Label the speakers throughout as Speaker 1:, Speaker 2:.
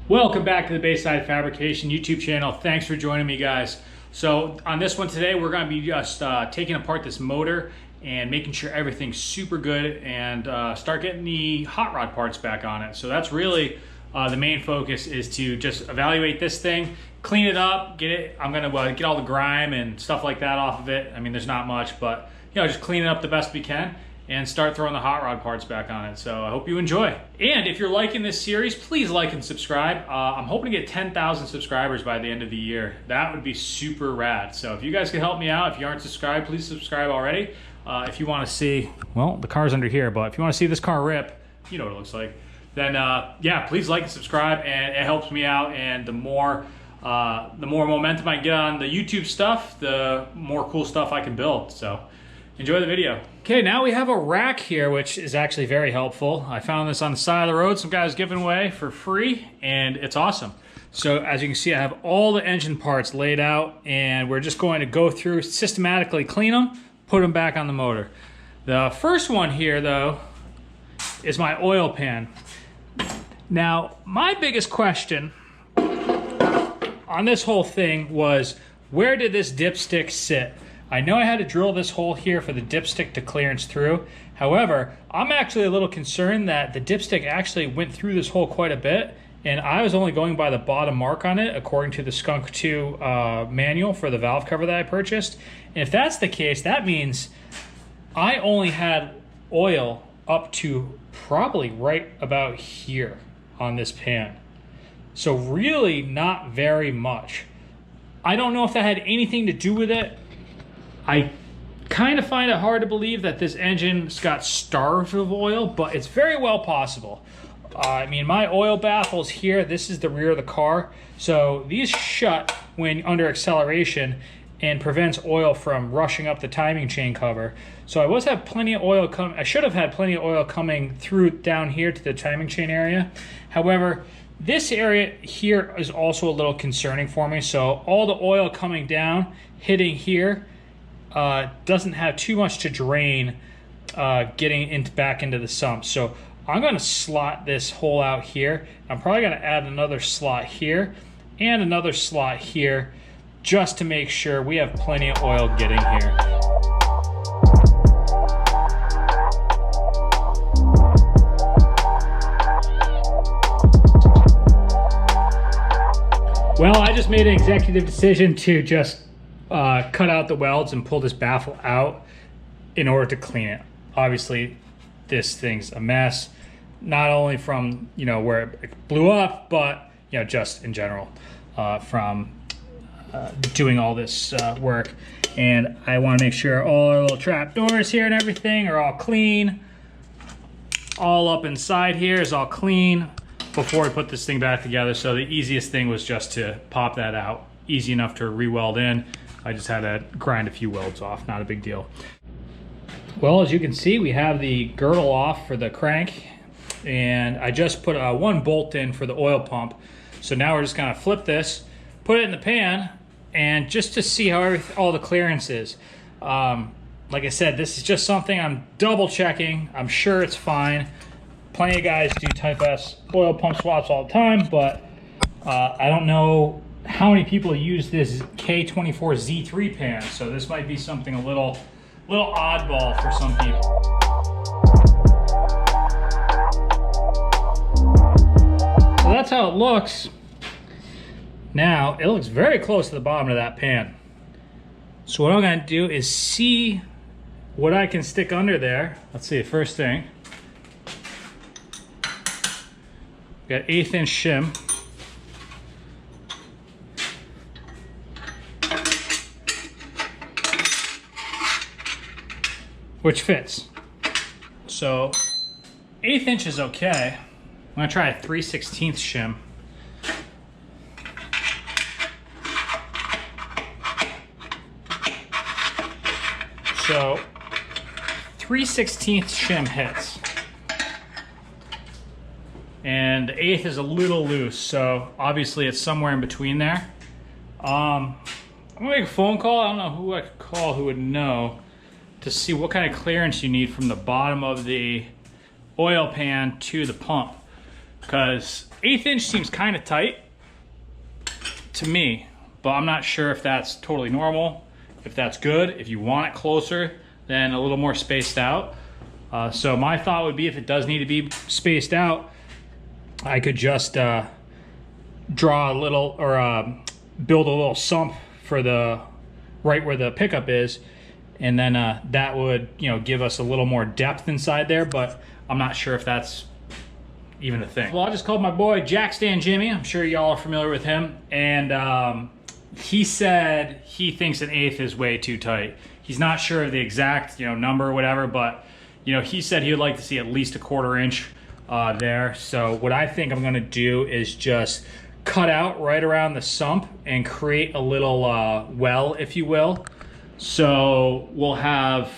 Speaker 1: Welcome back to the Bayside Fabrication YouTube channel. Thanks for joining me, guys. So on this one today, we're going to be just taking apart this motor and making sure everything's super good and start getting the hot rod parts back on it. So that's really the main focus, is to just evaluate this thing, clean it up, get it. I'm going to get all the grime and stuff like that off of it. I mean, there's not much, but just clean it up the best we can and start throwing the hot rod parts back on it. So I hope you enjoy. And if you're liking this series, please like and subscribe. I'm hoping to get 10,000 subscribers by the end of the year. That would be super rad. So if you guys can help me out, if you aren't subscribed, please subscribe already. If you want to see, well, the car's under here, but if you want to see this car rip, you know what it looks like, then yeah, please like and subscribe, and it helps me out. And the more momentum I get on the YouTube stuff, the more cool stuff I can build. So enjoy the video. Okay, now we have a rack here, which is actually very helpful. I found this on the side of the road, some guys giving away for free, and it's awesome. So as you can see, I have all the engine parts laid out, and we're just going to go through, systematically clean them, put them back on the motor. The first one here, though, is my oil pan. Now, my biggest question on this whole thing was, where did this dipstick sit? I know I had to drill this hole here for the dipstick to clearance through. However, I'm actually a little concerned that the dipstick actually went through this hole quite a bit, and I was only going by the bottom mark on it according to the Skunk 2 manual for the valve cover that I purchased. And if that's the case, that means I only had oil up to probably right about here on this pan. So really not very much. I don't know if that had anything to do with it. I kind of find it hard to believe that this engine's got starved of oil, but it's very well possible. I mean, my oil baffles here, this is the rear of the car, so these shut when under acceleration and prevents oil from rushing up the timing chain cover. So I should have had plenty of oil coming through down here to the timing chain area. However, this area here is also a little concerning for me. So all the oil coming down, hitting here, doesn't have too much to drain getting back into the sump. So I'm going to slot this hole out here. I'm probably going to add another slot here and another slot here just to make sure we have plenty of oil getting here. Well, I just made an executive decision to just cut out the welds and pull this baffle out in order to clean it. Obviously, this thing's a mess, not only from where it blew up, but just in general from doing all this work. And I want to make sure all our little trap doors here and everything are all clean. All up inside here is all clean before we put this thing back together. So the easiest thing was just to pop that out. Easy enough to re-weld in. I just had to grind a few welds off, not a big deal. Well, as you can see, we have the girdle off for the crank, and I just put one bolt in for the oil pump. So now we're just gonna flip this, put it in the pan, and just to see how all the clearance is. Like I said, this is just something I'm double checking. I'm sure it's fine. Plenty of guys do Type S oil pump swaps all the time, but I don't know how many people use this K24 Z3 pan, so this might be something a little oddball for some people. So that's how it looks. Now, it looks very close to the bottom of that pan. So what I'm gonna do is see what I can stick under there. Let's see, first thing. Got 1/8 inch shim. Which fits. So 1/8 inch is okay. I'm gonna try a 3/16 shim. So 3/16 shim hits. And the 1/8 is a little loose, so obviously it's somewhere in between there. I'm gonna make a phone call. I don't know who I could call who would know, to see what kind of clearance you need from the bottom of the oil pan to the pump. because 1/8 inch seems kind of tight to me, but I'm not sure if that's totally normal, if that's good. If you want it closer, then a little more spaced out. So my thought would be, if it does need to be spaced out, I could just draw a little, or build a little sump for the right where the pickup is, and then that would, you know, give us a little more depth inside there. But I'm not sure if that's even a thing. Well, I just called my boy Jack Stan Jimmy. I'm sure y'all are familiar with him, and he said he thinks 1/8 is way too tight. He's not sure of the exact, you know, number or whatever, but you know, he said he would like to see at least 1/4 inch there. So what I think I'm gonna do is just cut out right around the sump and create a little well, if you will. So we'll have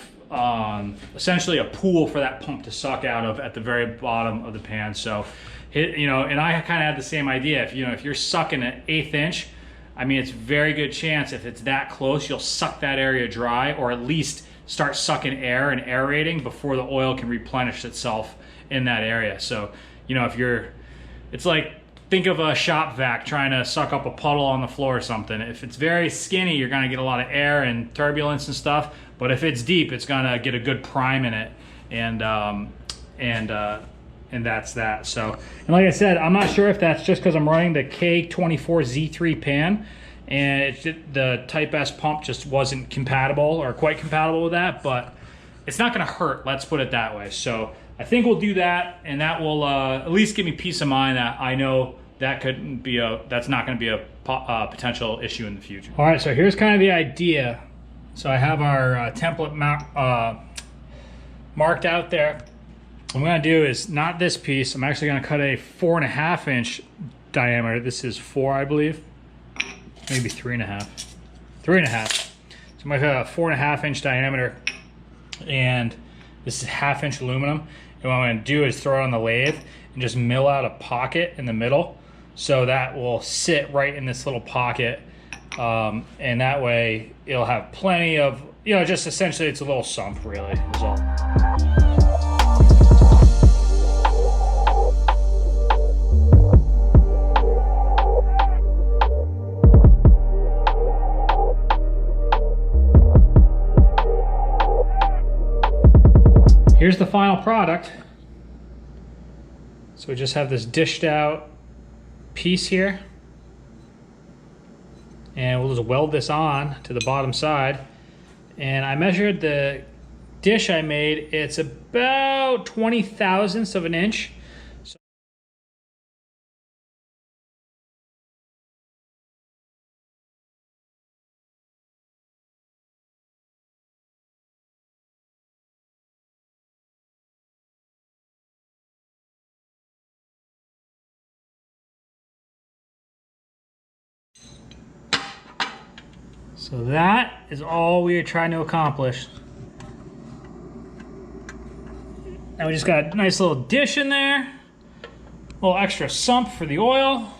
Speaker 1: essentially a pool for that pump to suck out of at the very bottom of the pan. So, you know, and I kind of had the same idea. If, you know, if you're sucking an 1/8 inch, I mean, it's very good chance if it's that close, you'll suck that area dry, or at least start sucking air and aerating before the oil can replenish itself in that area. So, you know, if you're, it's like, think of a shop vac trying to suck up a puddle on the floor or something. If it's very skinny, you're gonna get a lot of air and turbulence and stuff. But if it's deep, it's gonna get a good prime in it, and that's that. So, and like I said, I'm not sure if that's just because I'm running the K24 Z3 pan, and the Type S pump just wasn't compatible or quite compatible with that, but it's not gonna hurt, let's put it that way. So I think we'll do that, and that will at least give me peace of mind that I know that couldn't be that's not gonna be a potential issue in the future. All right, so here's kind of the idea. So I have our template marked out there. What I'm gonna do is not this piece. I'm actually gonna cut a 4.5 inch diameter. This is 4, I believe. Maybe 3.5. 3.5. So I'm gonna cut a 4.5 inch diameter, and this is 1/2 inch aluminum. And what I'm gonna do is throw it on the lathe and just mill out a pocket in the middle. So that will sit right in this little pocket. And that way it'll have plenty of, you know, just essentially it's a little sump, really, is all. Here's the final product. So we just have this dished out piece here, and we'll just weld this on to the bottom side. And I measured the dish I made. It's about 20 thousandths of an inch. So that is all we are trying to accomplish. Now we just got a nice little dish in there, a little extra sump for the oil.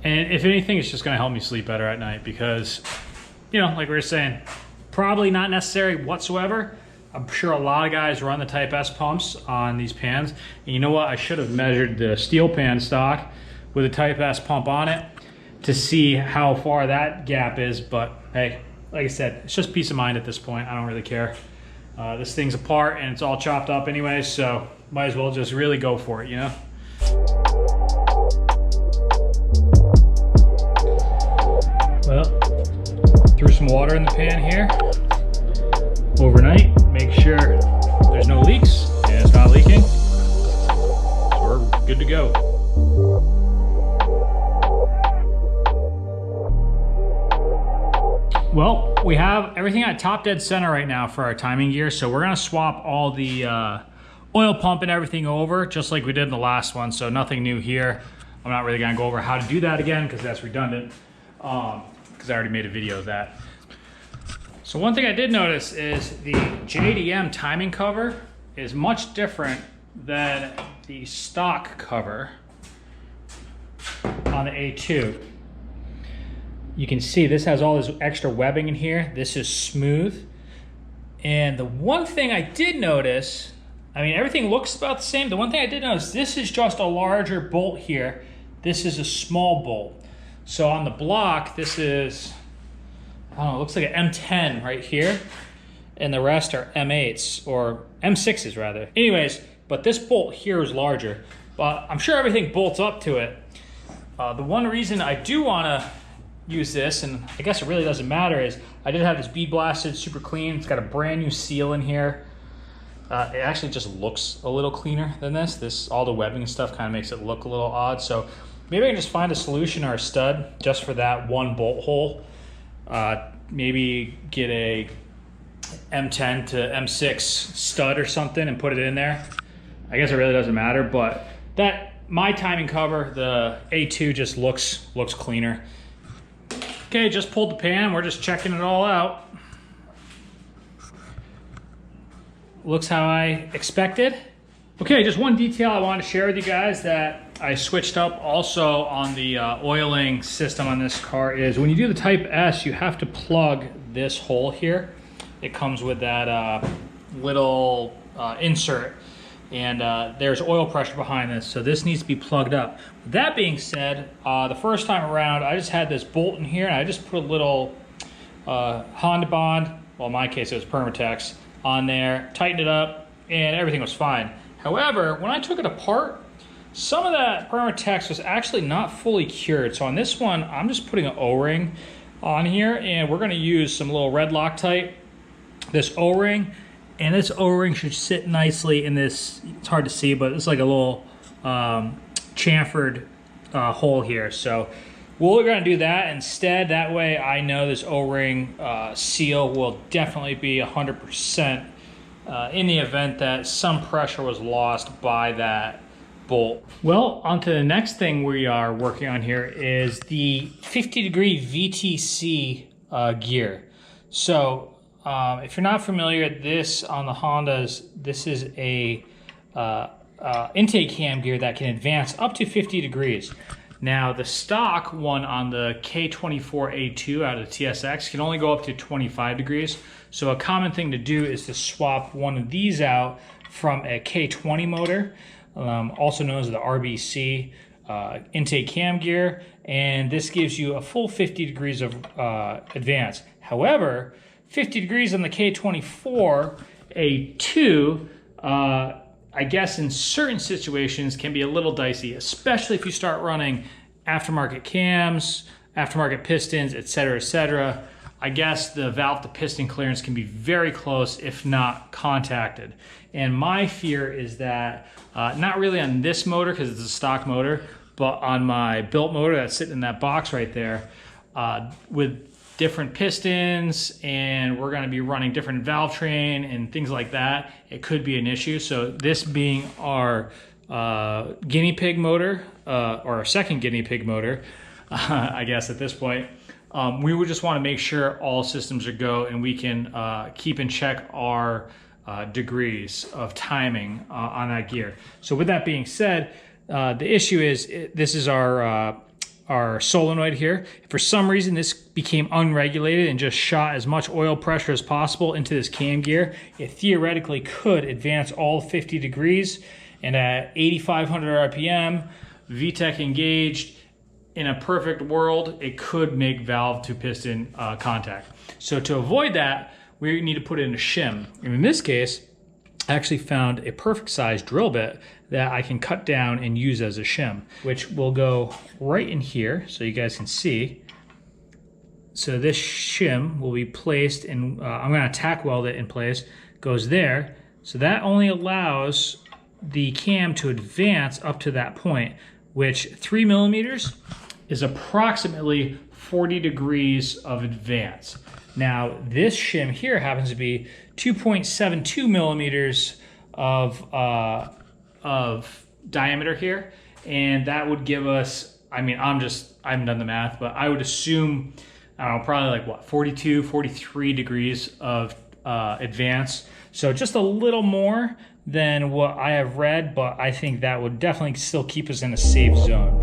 Speaker 1: And if anything, it's just gonna help me sleep better at night because, you know, like we were saying, probably not necessary whatsoever. I'm sure a lot of guys run the Type S pumps on these pans. And you know what? I should have measured the steel pan stock with a Type S pump on it to see how far that gap is, but hey, like I said, it's just peace of mind at this point. I don't really care. This thing's apart and it's all chopped up anyway, so might as well just really go for it, you know? Well, threw some water in the pan here overnight, make sure there's no leaks, and it's not leaking, so we're good to go. Well, we have everything at top dead center right now for our timing gear, so we're gonna swap all the oil pump and everything over, just like we did in the last one, so nothing new here. I'm not really gonna go over how to do that again, because that's redundant, because I already made a video of that. So one thing I did notice is the JDM timing cover is much different than the stock cover on the A2. You can see this has all this extra webbing in here. This is smooth. And the one thing I did notice, I mean, everything looks about the same. The one thing I did notice, this is just a larger bolt here. This is a small bolt. So on the block, this is, I don't know, it looks like an M10 right here. And the rest are M8s, or M6s rather. Anyways, but this bolt here is larger. But I'm sure everything bolts up to it. The one reason I do want to use this, and I guess it really doesn't matter, is I did have this bead blasted, super clean. It's got a brand new seal in here. It actually just looks a little cleaner than this. All the webbing and stuff kind of makes it look a little odd. So maybe I can just find a solution or a stud just for that one bolt hole. Maybe get a M10 to M6 stud or something and put it in there. I guess it really doesn't matter, but my timing cover, the A2, just looks cleaner. Okay, just pulled the pan. We're just checking it all out. Looks how I expected. Okay, just one detail I wanted to share with you guys that I switched up also on the oiling system on this car is when you do the Type S, you have to plug this hole here. It comes with that little insert, and there's oil pressure behind this, so this needs to be plugged up. With that being said, the first time around, I just had this bolt in here, and I just put a little Honda Bond, well in my case it was Permatex, on there, tightened it up, and everything was fine. However, when I took it apart, some of that Permatex was actually not fully cured. So on this one, I'm just putting an O-ring on here, and we're gonna use some little red Loctite, this O-ring, and this O-ring should sit nicely in this, it's hard to see, but it's like a little chamfered hole here. So we're gonna do that instead. That way I know this O-ring seal will definitely be 100% in the event that some pressure was lost by that bolt. Well, on to the next thing we are working on here is the 50-degree VTC gear. So if you're not familiar, this on the Hondas, this is a intake cam gear that can advance up to 50 degrees. Now the stock one on the K24A2 out of the TSX can only go up to 25 degrees. So a common thing to do is to swap one of these out from a K20 motor, also known as the RBC intake cam gear, and this gives you a full 50 degrees of advance. However, 50 degrees on the K24A2, I guess in certain situations can be a little dicey, especially if you start running aftermarket cams, aftermarket pistons, etc., etc. I guess the valve to piston clearance can be very close, if not contacted. And my fear is that, not really on this motor because it's a stock motor, but on my built motor that's sitting in that box right there, with different pistons, and we're going to be running different valve train and things like that, it could be an issue. So this being our guinea pig motor, or our second guinea pig motor, I guess at this point, we would just want to make sure all systems are go and we can keep in check our degrees of timing on that gear. So with that being said, the issue is this is our solenoid here. If for some reason this became unregulated and just shot as much oil pressure as possible into this cam gear, it theoretically could advance all 50 degrees, and at 8,500 RPM, VTEC engaged, in a perfect world, it could make valve to piston contact. So to avoid that, we need to put in a shim. And in this case, I actually found a perfect size drill bit that I can cut down and use as a shim, which will go right in here so you guys can see. So this shim will be placed in, I'm gonna tack weld it in place, goes there. So that only allows the cam to advance up to that point, which 3 millimeters is approximately 40 degrees of advance. Now this shim here happens to be 2.72 millimeters of diameter here, and that would give us, I mean, I haven't done the math, but I would assume, I don't know, probably like what, 42, 43 degrees of advance. So just a little more than what I have read, but I think that would definitely still keep us in a safe zone.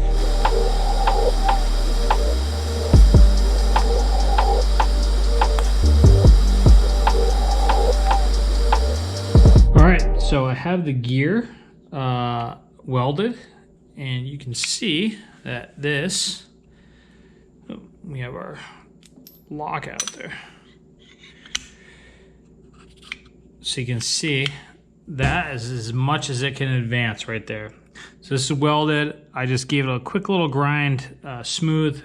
Speaker 1: All right, So I have the gear welded, and you can see that this, oh, we have our lock out there. So you can see that is as much as it can advance right there. So this is welded. I just gave it a quick little grind, smooth,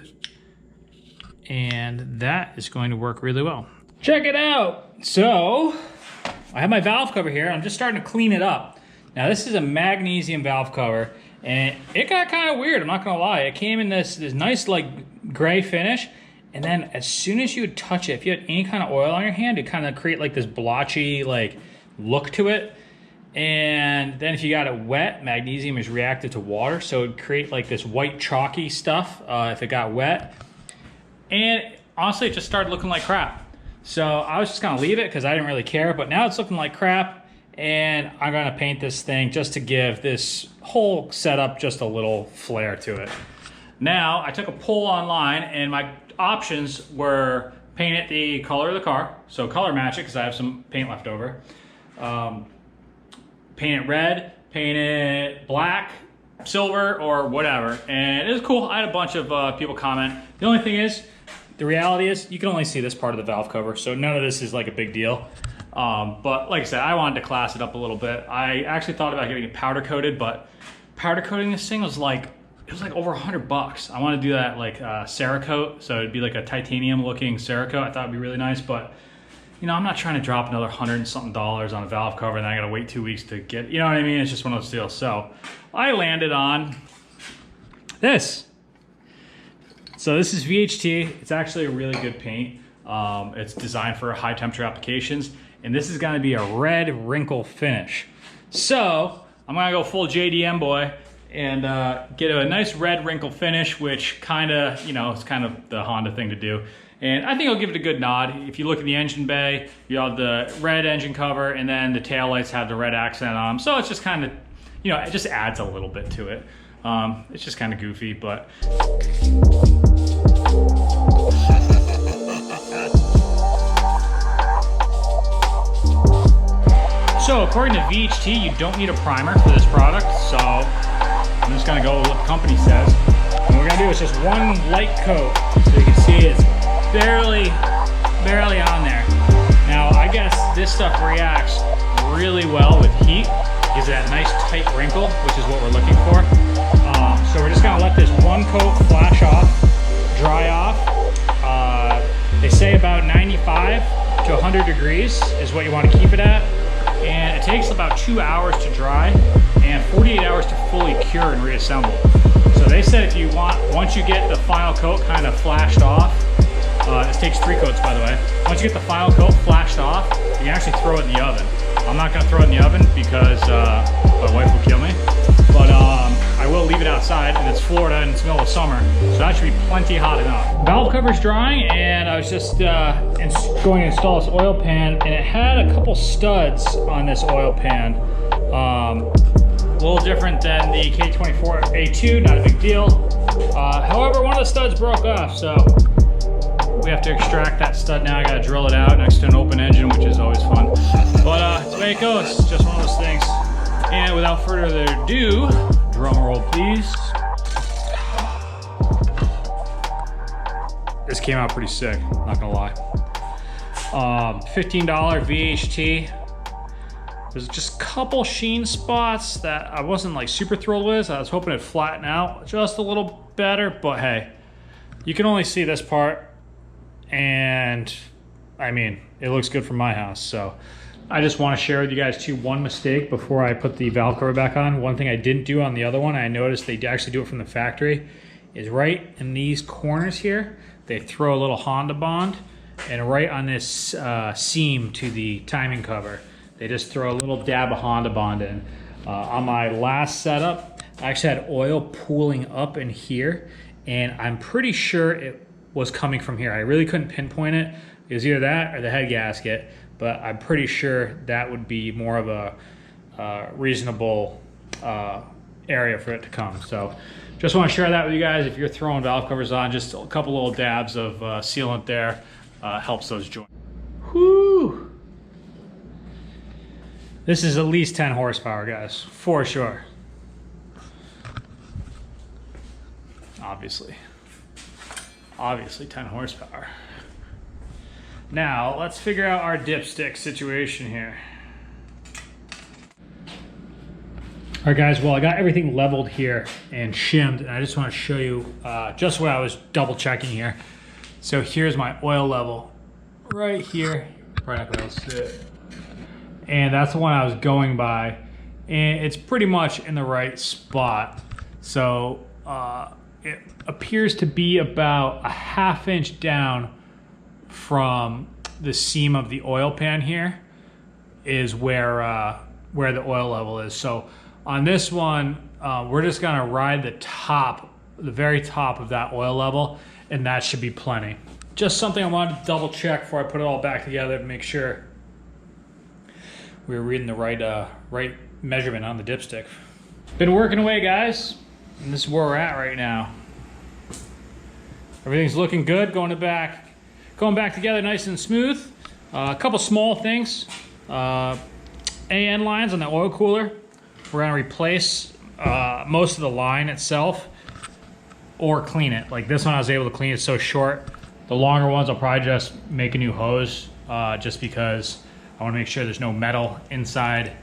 Speaker 1: and that is going to work really well. Check it out. So I have my valve cover here. I'm just starting to clean it up. Now this is a magnesium valve cover, and it got kind of weird, I'm not gonna lie. It came in this nice like gray finish, and then as soon as you would touch it, if you had any kind of oil on your hand, it kind of create like this blotchy like look to it. And then if you got it wet, magnesium is reactive to water, so it'd create like this white chalky stuff if it got wet. And honestly, it just started looking like crap. So I was just gonna leave it because I didn't really care, but now it's looking like crap, and I'm gonna paint this thing just to give this whole setup just a little flair to it. Now, I took a poll online, and my options were paint it the color of the car, so color match it because I have some paint left over. Paint it red, paint it black, silver, or whatever. And it was cool. I had a bunch of people comment. The only thing is, the reality is, you can only see this part of the valve cover, so none of this is like a big deal. But like I said, I wanted to class it up a little bit. I actually thought about getting it powder coated, but powder coating this thing was like, it was like over $100. I want to do that like Cerakote, so it'd be like a titanium looking Cerakote. I thought it'd be really nice, but you know, I'm not trying to drop another $100 and something on a valve cover and then I gotta wait 2 weeks to get, you know what I mean? It's just one of those deals. So I landed on this. So this is VHT. It's actually a really good paint. It's designed for high temperature applications, and this is gonna be a red wrinkle finish. So I'm gonna go full JDM boy and get a nice red wrinkle finish, which kinda, you know, it's kind of the Honda thing to do. And I think I'll give it a good nod. If you look at the engine bay, you have the red engine cover, and then the taillights have the red accent on them. So it's just kind of, you know, it just adds a little bit to it. It's just kind of goofy, but. So according to VHT, you don't need a primer for this product. So I'm just gonna go with what the company says. And what we're gonna do is just one light coat. So you can see it's barely on there. Now, I guess this stuff reacts really well with heat. Gives it that nice tight wrinkle, which is what we're looking for. So we're just gonna let this one coat flash off, dry off. They say about 95 to 100 degrees is what you want to keep it at. And it takes about 2 hours to dry and 48 hours to fully cure and reassemble. So they said if you want, once you get the final coat kind of flashed off, this takes 3 coats, by the way. Once you get the final coat flashed off, you can actually throw it in the oven. I'm not gonna throw it in the oven because my wife will kill me. But I will leave it outside, and it's Florida and it's the middle of summer, so that should be plenty hot enough. Valve cover's drying, and I was just going to install this oil pan, and it had a couple studs on this oil pan. A little different than the K24 A2, not a big deal. However, one of the studs broke off, so we have to extract that stud now. I gotta drill it out next to an open engine, which is always fun. But it's the way it goes. It's just one of those things. And without further ado, drum roll please. This came out pretty sick, not gonna lie. $15 VHT. There's just a couple sheen spots that I wasn't like super thrilled with. I was hoping it'd flatten out just a little better, but hey, you can only see this part. And I mean, it looks good from my house. So I just want to share with you guys too, one mistake before I put the valve cover back on. One thing I didn't do on the other one, I noticed they actually do it from the factory, is right in these corners here, they throw a little Honda Bond, and right on this seam to the timing cover, they just throw a little dab of Honda Bond in. On my last setup, I actually had oil pooling up in here, and I'm pretty sure it was coming from here. I really couldn't pinpoint it. It was either that or the head gasket, but I'm pretty sure that would be more of a reasonable area for it to come. So just want to share that with you guys. If you're throwing valve covers on, just a couple little dabs of sealant there helps those joints. Whoo! This is at least 10 horsepower, guys, for sure. Obviously 10 horsepower. Now let's figure out our dipstick situation here. All right, guys, well, I got everything leveled here and shimmed, and I just want to show you just what I was double checking here. So here's my oil level right here. Probably not gonna be able to see it. And that's the one I was going by, and it's pretty much in the right spot. So it appears to be about a ½ inch down from the seam of the oil pan here is where the oil level is. So on this one, we're just gonna ride the very top of that oil level, and that should be plenty. Just something I wanted to double check before I put it all back together to make sure we were reading the right measurement on the dipstick. Been working away, guys, and this is where we're at right now. Everything's looking good, going back together nice and smooth. A couple small things. AN lines on the oil cooler. We're gonna replace most of the line itself or clean it. Like this one I was able to clean, it's so short. The longer ones I'll probably just make a new hose just because I wanna make sure there's no metal inside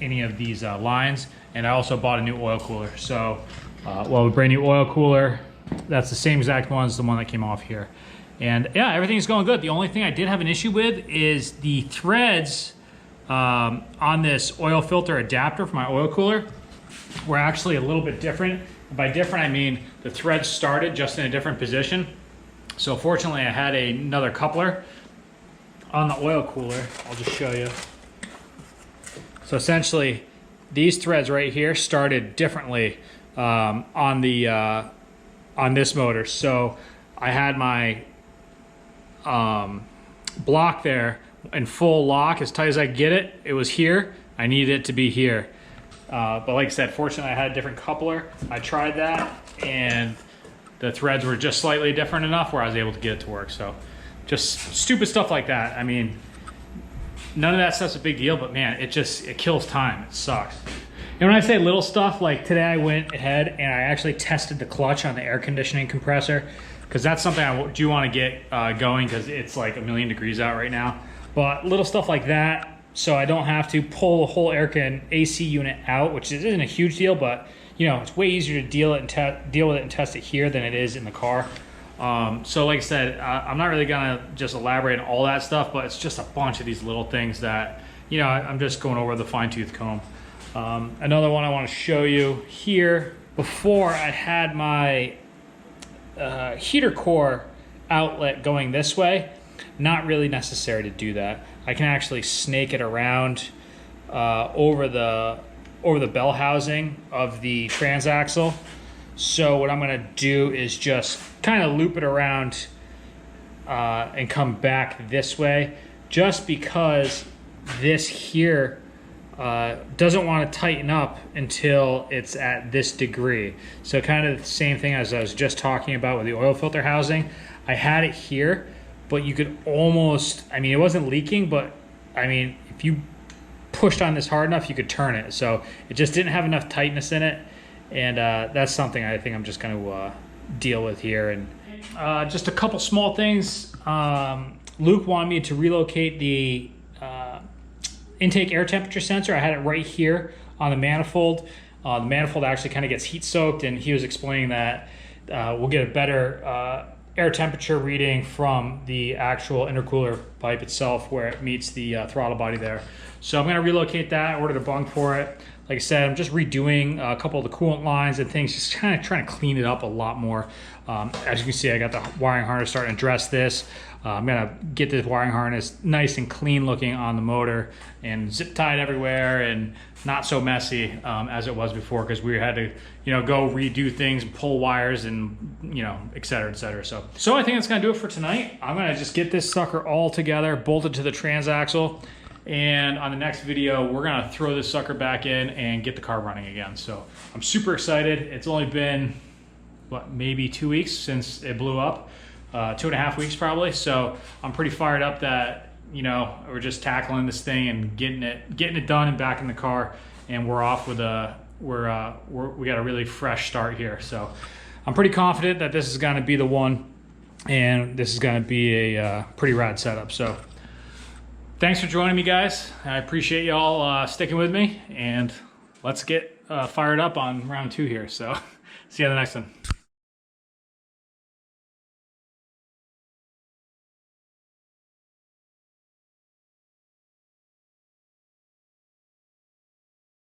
Speaker 1: any of these lines. And I also bought a new oil cooler. So, well, a brand new oil cooler. That's the same exact one as the one that came off here. And yeah, everything's going good. The only thing I did have an issue with is the threads on this oil filter adapter for my oil cooler were actually a little bit different. By different, I mean the threads started just in a different position. So fortunately, I had another coupler on the oil cooler. I'll just show you. So essentially, these threads right here started differently on this motor. So I had my block there in full lock as tight as I could get it. It was here. I needed it to be here. But like I said, fortunately I had a different coupler. I tried that and the threads were just slightly different enough where I was able to get it to work. So just stupid stuff like that. I mean, none of that stuff's a big deal, but man, it kills time. It sucks. And when I say little stuff, like today I went ahead and I actually tested the clutch on the air conditioning compressor, because that's something I do want to get going because it's like 1,000,000 degrees out right now. But little stuff like that, so I don't have to pull the whole AC unit out, which isn't a huge deal, but you know, it's way easier to deal with it and test it here than it is in the car. So like I said, I'm not really gonna just elaborate on all that stuff, but it's just a bunch of these little things that, you know, I'm just going over with a fine-tooth comb. Another one I want to show you here. Before I had my heater core outlet going this way, not really necessary to do that. I can actually snake it around over the bell housing of the transaxle. So what I'm going to do is just kind of loop it around and come back this way, just because this here doesn't want to tighten up until it's at this degree. So kind of the same thing as I was just talking about with the oil filter housing. I had it here, but you could almost, I mean, it wasn't leaking, but I mean, if you pushed on this hard enough, you could turn it. So it just didn't have enough tightness in it. And that's something I think I'm just going to deal with here. And just a couple small things. Luke wanted me to relocate the intake air temperature sensor. I had it right here on the manifold. The manifold actually kind of gets heat soaked, and he was explaining that we'll get a better air temperature reading from the actual intercooler pipe itself where it meets the throttle body there. So I'm going to relocate that. I ordered a bung for it. Like I said, I'm just redoing a couple of the coolant lines and things, just kind of trying to clean it up a lot more. As you can see, I got the wiring harness starting to address this. I'm going to get this wiring harness nice and clean looking on the motor and zip tied everywhere and not so messy as it was before, because we had to, you know, go redo things and pull wires and, you know, et cetera, et cetera. So I think that's going to do it for tonight. I'm going to just get this sucker all together, bolted to the transaxle. And on the next video, we're gonna throw this sucker back in and get the car running again. So I'm super excited. It's only been, what, maybe 2 weeks since it blew up, 2.5 weeks probably. So I'm pretty fired up that, you know, we're just tackling this thing and getting it done and back in the car, and we're off with we got a really fresh start here. So I'm pretty confident that this is going to be the one, and this is going to be a pretty rad setup. So thanks for joining me, guys. I appreciate y'all sticking with me, and let's get fired up on round 2 here. So see you on the next one.